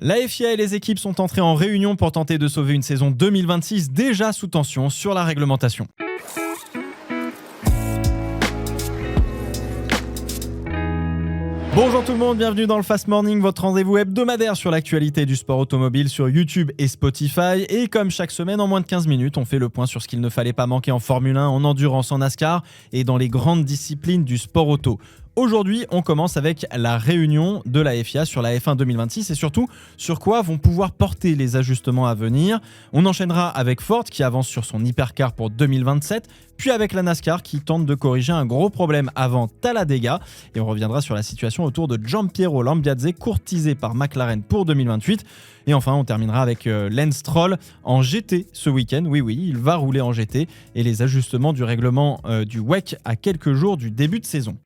La FIA et les équipes sont entrées en réunion pour tenter de sauver une saison 2026 déjà sous tension sur la réglementation. Bonjour tout le monde, bienvenue dans le Fast Morning, votre rendez-vous hebdomadaire sur l'actualité du sport automobile sur YouTube et Spotify. Et comme chaque semaine, en moins de 15 minutes, on fait le point sur ce qu'il ne fallait pas manquer en Formule 1, en endurance, en NASCAR et dans les grandes disciplines du sport auto. Aujourd'hui, on commence avec la réunion de la FIA sur la F1 2026 et surtout sur quoi vont pouvoir porter les ajustements à venir. On enchaînera avec Ford qui avance sur son hypercar pour 2027, puis avec la NASCAR qui tente de corriger un gros problème avant Talladega. Et on reviendra sur la situation autour de Giampiero Lambiase, courtisé par McLaren pour 2028. Et enfin, on terminera avec Lance Stroll en GT ce week-end. Oui, il va rouler en GT et les ajustements du règlement du WEC à quelques jours du début de saison.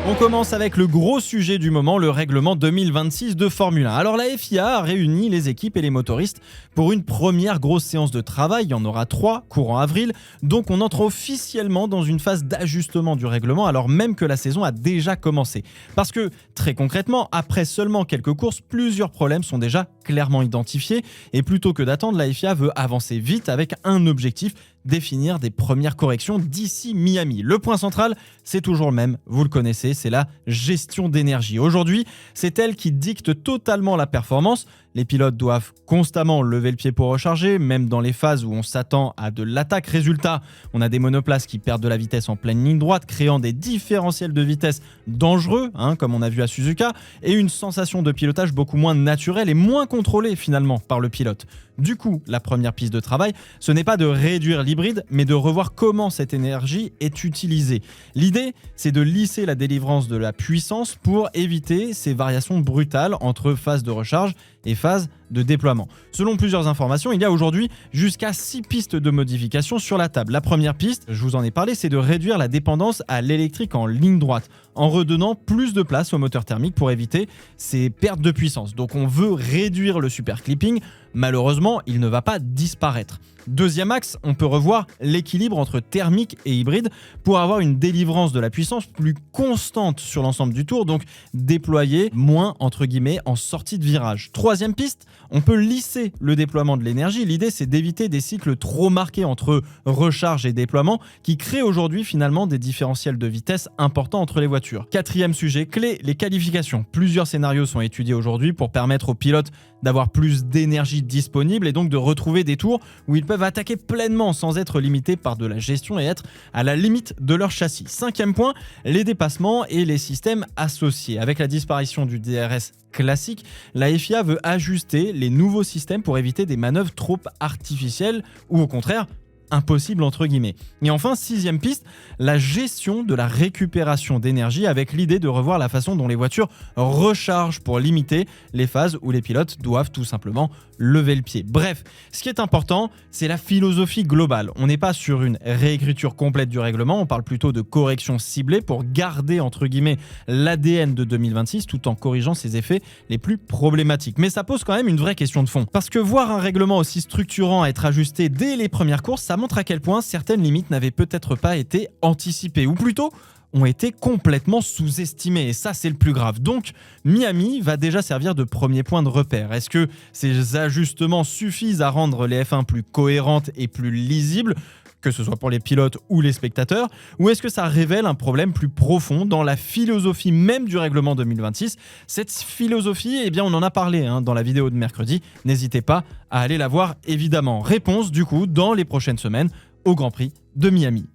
On commence avec le gros sujet du moment, le règlement 2026 de Formule 1. Alors la FIA a réuni les équipes et les motoristes pour une première grosse séance de travail. Il y en aura 3 courant avril, donc on entre officiellement dans une phase d'ajustement du règlement alors même que la saison a déjà commencé. Parce que très concrètement, après seulement quelques courses, plusieurs problèmes sont déjà clairement identifiés et plutôt que d'attendre, la FIA veut avancer vite avec un objectif: définir des premières corrections d'ici Miami. Le point central, c'est toujours le même, vous le connaissez, c'est la gestion d'énergie. Aujourd'hui, c'est elle qui dicte totalement la performance. Les pilotes doivent constamment lever le pied pour recharger, même dans les phases où on s'attend à de l'attaque. Résultat, on a des monoplaces qui perdent de la vitesse en pleine ligne droite, créant des différentiels de vitesse dangereux, comme on a vu à Suzuka, et une sensation de pilotage beaucoup moins naturelle et moins contrôlée finalement par le pilote. Du coup, la première piste de travail, ce n'est pas de réduire l'hybride, mais de revoir comment cette énergie est utilisée. L'idée, c'est de lisser la délivrance de la puissance pour éviter ces variations brutales entre phase de recharge et phase de déploiement. Selon plusieurs informations, il y a aujourd'hui jusqu'à 6 pistes de modification sur la table. La première piste, je vous en ai parlé, c'est de réduire la dépendance à l'électrique en ligne droite, en redonnant plus de place au moteur thermique pour éviter ces pertes de puissance. Donc on veut réduire le super clipping. Malheureusement, il ne va pas disparaître. Deuxième axe, on peut revoir l'équilibre entre thermique et hybride pour avoir une délivrance de la puissance plus constante sur l'ensemble du tour, donc déployer moins entre guillemets en sortie de virage. Troisième piste, on peut lisser le déploiement de l'énergie. L'idée, c'est d'éviter des cycles trop marqués entre recharge et déploiement qui créent aujourd'hui finalement des différentiels de vitesse importants entre les voitures. Quatrième sujet clé, les qualifications. Plusieurs scénarios sont étudiés aujourd'hui pour permettre aux pilotes d'avoir plus d'énergie disponible et donc de retrouver des tours où ils peuvent attaquer pleinement sans être limités par de la gestion et être à la limite de leur châssis. Cinquième point, les dépassements et les systèmes associés. Avec la disparition du DRS classique, la FIA veut ajuster les nouveaux systèmes pour éviter des manœuvres trop artificielles ou au contraire impossible entre guillemets. Et enfin, sixième piste, la gestion de la récupération d'énergie avec l'idée de revoir la façon dont les voitures rechargent pour limiter les phases où les pilotes doivent tout simplement lever le pied. Bref, ce qui est important, c'est la philosophie globale. On n'est pas sur une réécriture complète du règlement, on parle plutôt de corrections ciblées pour garder entre guillemets l'ADN de 2026 tout en corrigeant ses effets les plus problématiques. Mais ça pose quand même une vraie question de fond. Parce que voir un règlement aussi structurant être ajusté dès les premières courses, ça montre à quel point certaines limites n'avaient peut-être pas été anticipées, ou plutôt ont été complètement sous-estimées, et ça c'est le plus grave. Donc Miami va déjà servir de premier point de repère. Est-ce que ces ajustements suffisent à rendre les F1 plus cohérentes et plus lisibles, que ce soit pour les pilotes ou les spectateurs, ou est-ce que ça révèle un problème plus profond dans la philosophie même du règlement 2026 ? Cette philosophie, on en a parlé dans la vidéo de mercredi, n'hésitez pas à aller la voir évidemment. Réponse du coup dans les prochaines semaines au Grand Prix de Miami.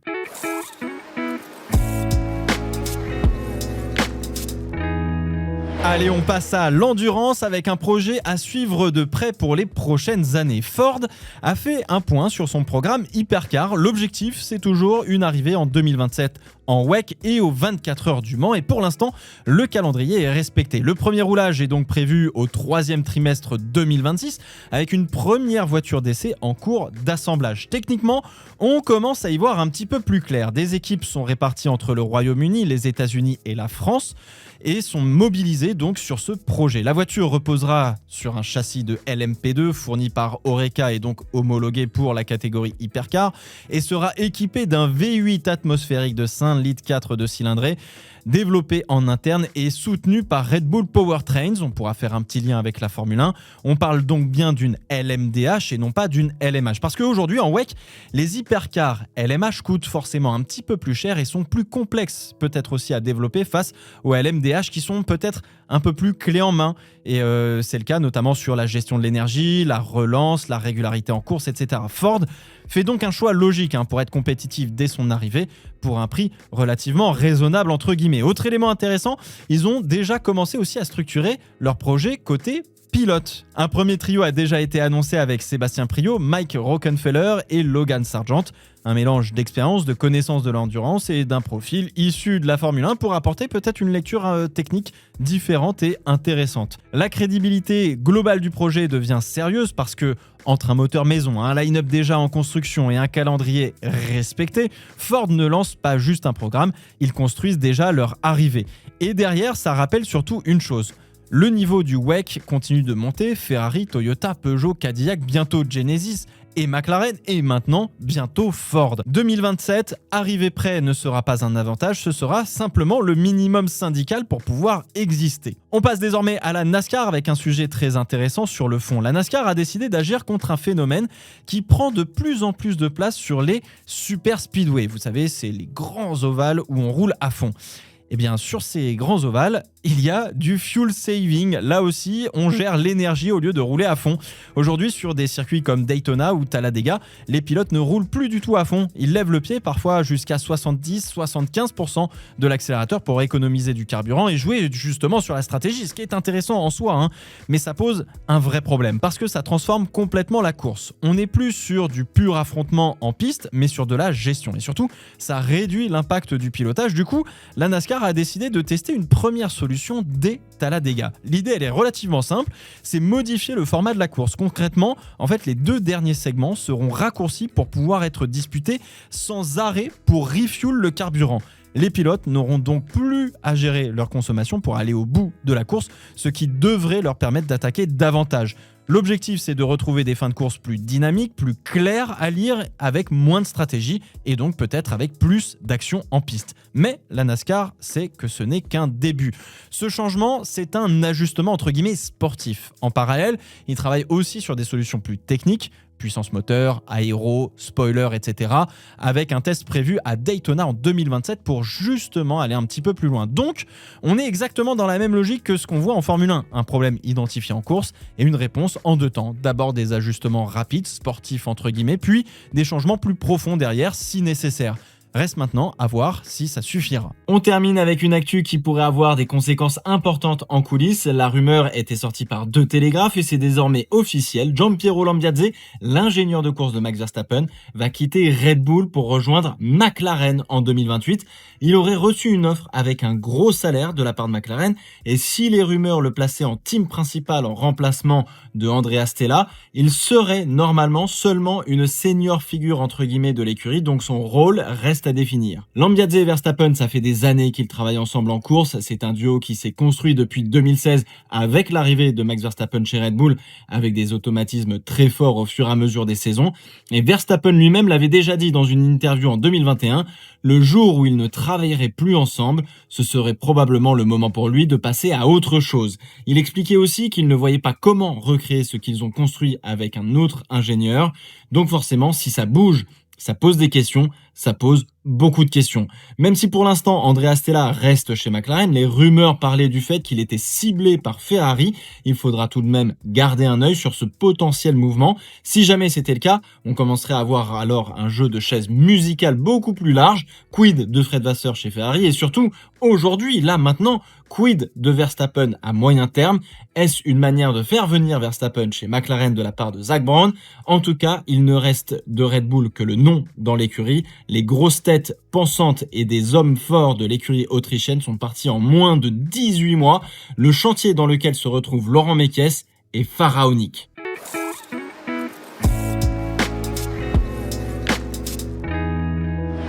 Allez, on passe à l'endurance avec un projet à suivre de près pour les prochaines années. Ford a fait un point sur son programme Hypercar. L'objectif, c'est toujours une arrivée en 2027 en WEC et aux 24 heures du Mans. Et pour l'instant, le calendrier est respecté. Le premier roulage est donc prévu au 3e trimestre 2026 avec une première voiture d'essai en cours d'assemblage. Techniquement, on commence à y voir un petit peu plus clair. Des équipes sont réparties entre le Royaume-Uni, les États-Unis et la France et sont mobilisées donc sur ce projet. La voiture reposera sur un châssis de LMP2 fourni par Oreca et donc homologué pour la catégorie Hypercar et sera équipée d'un V8 atmosphérique de 5,4 litres de cylindrée. développé en interne et soutenu par Red Bull Powertrains. On pourra faire un petit lien avec la Formule 1. On parle donc bien d'une LMDH et non pas d'une LMH. Parce qu'aujourd'hui, en WEC, les hypercars LMH coûtent forcément un petit peu plus cher et sont plus complexes, peut-être aussi à développer face aux LMDH qui sont peut-être un peu plus clés en main. Et c'est le cas notamment sur la gestion de l'énergie, la relance, la régularité en course, etc. Ford fait donc un choix logique pour être compétitif dès son arrivée pour un prix relativement raisonnable entre guillemets. Autre élément intéressant, ils ont déjà commencé aussi à structurer leur projet côté pilote. Un premier trio a déjà été annoncé avec Sébastien Priaulx, Mike Rockenfeller et Logan Sargent. Un mélange d'expérience, de connaissances de l'endurance et d'un profil issu de la Formule 1 pour apporter peut-être une lecture technique différente et intéressante. La crédibilité globale du projet devient sérieuse parce que, entre un moteur maison, un line-up déjà en construction et un calendrier respecté, Ford ne lance pas juste un programme, ils construisent déjà leur arrivée. Et derrière, ça rappelle surtout une chose. Le niveau du WEC continue de monter, Ferrari, Toyota, Peugeot, Cadillac, bientôt Genesis et McLaren et maintenant bientôt Ford. 2027, arriver prêt ne sera pas un avantage, ce sera simplement le minimum syndical pour pouvoir exister. On passe désormais à la NASCAR avec un sujet très intéressant sur le fond. La NASCAR a décidé d'agir contre un phénomène qui prend de plus en plus de place sur les super speedways. Vous savez, c'est les grands ovales où on roule à fond. Eh bien, sur ces grands ovales, il y a du fuel saving. Là aussi, on gère l'énergie au lieu de rouler à fond. Aujourd'hui, sur des circuits comme Daytona ou Talladega, les pilotes ne roulent plus du tout à fond. Ils lèvent le pied, parfois jusqu'à 70-75% de l'accélérateur pour économiser du carburant et jouer justement sur la stratégie, ce qui est intéressant en soi. Mais ça pose un vrai problème parce que ça transforme complètement la course. On n'est plus sur du pur affrontement en piste, mais sur de la gestion. Et surtout, ça réduit l'impact du pilotage. Du coup, la NASCAR a décidé de tester une première solution dès Talladega. L'idée, elle est relativement simple, c'est modifier le format de la course. Concrètement, en fait, les 2 derniers segments seront raccourcis pour pouvoir être disputés sans arrêt pour refuel le carburant. Les pilotes n'auront donc plus à gérer leur consommation pour aller au bout de la course, ce qui devrait leur permettre d'attaquer davantage. L'objectif, c'est de retrouver des fins de course plus dynamiques, plus claires à lire, avec moins de stratégie et donc peut-être avec plus d'action en piste. Mais la NASCAR sait que ce n'est qu'un début. Ce changement, c'est un ajustement entre guillemets sportif. En parallèle, ils travaillent aussi sur des solutions plus techniques, puissance moteur, aéro, spoiler, etc. avec un test prévu à Daytona en 2027 pour justement aller un petit peu plus loin. Donc, on est exactement dans la même logique que ce qu'on voit en Formule 1. Un problème identifié en course et une réponse en 2 temps. D'abord des ajustements rapides, sportifs entre guillemets, puis des changements plus profonds derrière si nécessaire. Reste maintenant à voir si ça suffira. On termine avec une actu qui pourrait avoir des conséquences importantes en coulisses. La rumeur était sortie par 2 télégraphes et c'est désormais officiel. Giampiero Lambiadze, l'ingénieur de course de Max Verstappen, va quitter Red Bull pour rejoindre McLaren en 2028. Il aurait reçu une offre avec un gros salaire de la part de McLaren et si les rumeurs le plaçaient en team principal en remplacement de Andrea Stella, il serait normalement seulement une senior figure entre guillemets de l'écurie, donc son rôle reste à définir. Lambiadze et Verstappen, ça fait des années qu'ils travaillent ensemble en course. C'est un duo qui s'est construit depuis 2016 avec l'arrivée de Max Verstappen chez Red Bull, avec des automatismes très forts au fur et à mesure des saisons. Et Verstappen lui-même l'avait déjà dit dans une interview en 2021, le jour où ils ne travailleraient plus ensemble, ce serait probablement le moment pour lui de passer à autre chose. Il expliquait aussi qu'il ne voyait pas comment recréer ce qu'ils ont construit avec un autre ingénieur. Donc forcément, si ça bouge, ça pose des questions, ça pose beaucoup de questions. Même si pour l'instant Andrea Stella reste chez McLaren, les rumeurs parlaient du fait qu'il était ciblé par Ferrari. Il faudra tout de même garder un œil sur ce potentiel mouvement. Si jamais c'était le cas, on commencerait à avoir alors un jeu de chaises musicales beaucoup plus large. Quid de Fred Vasseur chez Ferrari et surtout, aujourd'hui, là maintenant, quid de Verstappen à moyen terme? Est-ce une manière de faire venir Verstappen chez McLaren de la part de Zak Brown? En tout cas, il ne reste de Red Bull que le nom dans l'écurie. Les grosses têtes pensantes et des hommes forts de l'écurie autrichienne sont partis en moins de 18 mois. Le chantier dans lequel se retrouve Laurent Mekies est pharaonique.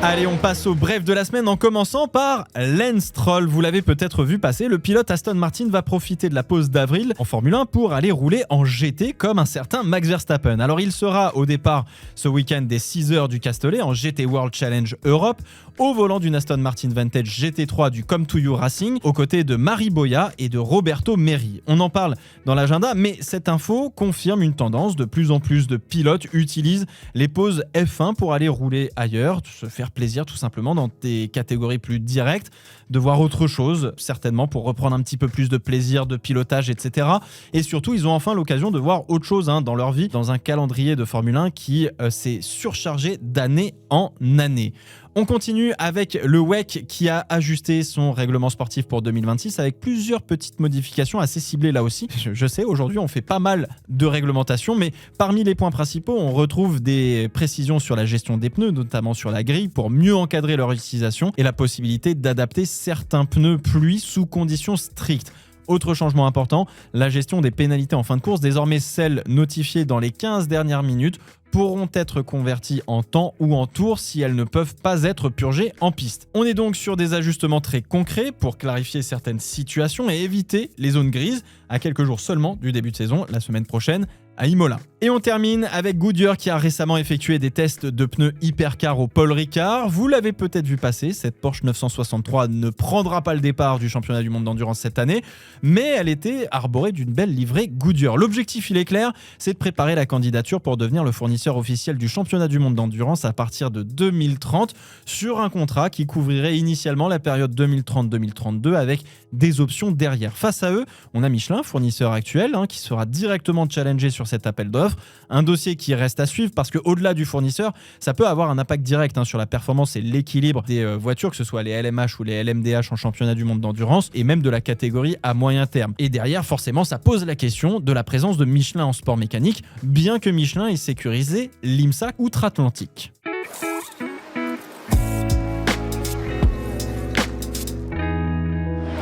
Allez, on passe au bref de la semaine en commençant par Lance Stroll. Vous l'avez peut-être vu passer, le pilote Aston Martin va profiter de la pause d'avril en Formule 1 pour aller rouler en GT comme un certain Max Verstappen. Alors il sera au départ ce week-end dès 6h du Castellet en GT World Challenge Europe au volant d'une Aston Martin Vantage GT3 du Come2You Racing aux côtés de Mari Boya et de Roberto Merri. On en parle dans l'agenda, mais cette info confirme une tendance. De plus en plus de pilotes utilisent les pauses F1 pour aller rouler ailleurs, se faire plaisir tout simplement dans des catégories plus directes, de voir autre chose, certainement pour reprendre un petit peu plus de plaisir, de pilotage, etc. Et surtout, ils ont enfin l'occasion de voir autre chose dans leur vie, dans un calendrier de Formule 1 qui s'est surchargé d'année en année. On continue avec le WEC qui a ajusté son règlement sportif pour 2026 avec plusieurs petites modifications assez ciblées là aussi. Je sais, aujourd'hui on fait pas mal de réglementations, mais parmi les points principaux, on retrouve des précisions sur la gestion des pneus, notamment sur la grille, pour mieux encadrer leur utilisation et la possibilité d'adapter certains pneus pluie sous conditions strictes. Autre changement important, la gestion des pénalités en fin de course, désormais celles notifiées dans les 15 dernières minutes, pourront être converties en temps ou en tours si elles ne peuvent pas être purgées en piste. On est donc sur des ajustements très concrets pour clarifier certaines situations et éviter les zones grises à quelques jours seulement du début de saison, la semaine prochaine, à Imola. Et on termine avec Goodyear qui a récemment effectué des tests de pneus hypercar au Paul Ricard. Vous l'avez peut-être vu passer, cette Porsche 963 ne prendra pas le départ du championnat du monde d'endurance cette année, mais elle était arborée d'une belle livrée Goodyear. L'objectif, il est clair, c'est de préparer la candidature pour devenir le fournisseur officiel du championnat du monde d'endurance à partir de 2030 sur un contrat qui couvrirait initialement la période 2030-2032 avec des options derrière. Face à eux, on a Michelin, fournisseur actuel, qui sera directement challengé sur cet appel d'offres. Un dossier qui reste à suivre parce qu'au-delà du fournisseur, ça peut avoir un impact direct sur la performance et l'équilibre des voitures, que ce soit les LMH ou les LMDH en championnat du monde d'endurance et même de la catégorie à moyen terme. Et derrière, forcément, ça pose la question de la présence de Michelin en sport mécanique, bien que Michelin ait sécurisé l'IMSA outre-Atlantique.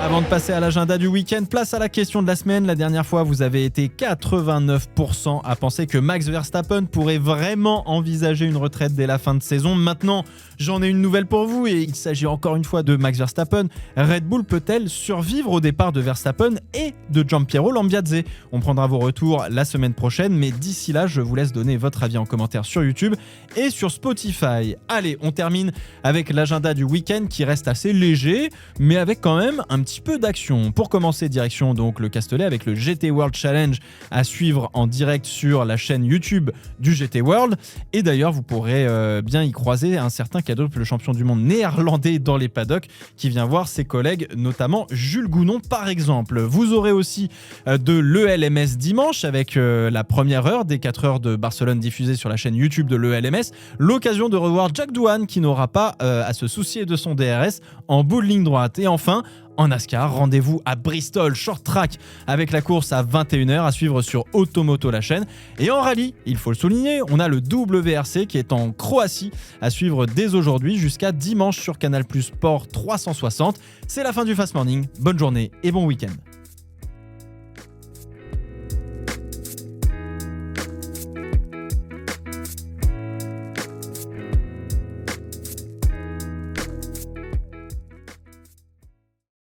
Avant de passer à l'agenda du week-end, place à la question de la semaine. La dernière fois, vous avez été 89% à penser que Max Verstappen pourrait vraiment envisager une retraite dès la fin de saison. Maintenant, j'en ai une nouvelle pour vous et il s'agit encore une fois de Max Verstappen. Red Bull peut-elle survivre au départ de Verstappen et de Giampiero Lambiadze? On prendra vos retours la semaine prochaine, mais d'ici là, je vous laisse donner votre avis en commentaire sur YouTube et sur Spotify. Allez, on termine avec l'agenda du week-end qui reste assez léger, mais avec quand même un petit peu d'action. Pour commencer, direction donc le Castellet avec le GT World Challenge à suivre en direct sur la chaîne YouTube du GT World. Et d'ailleurs, vous pourrez bien y croiser un certain Cadrup, le champion du monde néerlandais dans les paddocks, qui vient voir ses collègues, notamment Jules Gounon par exemple. Vous aurez aussi de l'ELMS dimanche avec la première heure des 4 heures de Barcelone diffusée sur la chaîne YouTube de l'ELMS. L'occasion de revoir Jack Doohan qui n'aura pas à se soucier de son DRS en bout de ligne droite. Et enfin, en NASCAR, rendez-vous à Bristol Short Track avec la course à 21h à suivre sur Automoto la chaîne. Et en rallye, il faut le souligner, on a le WRC qui est en Croatie à suivre dès aujourd'hui jusqu'à dimanche sur Canal+ Sport 360. C'est la fin du Fast Morning, bonne journée et bon week-end.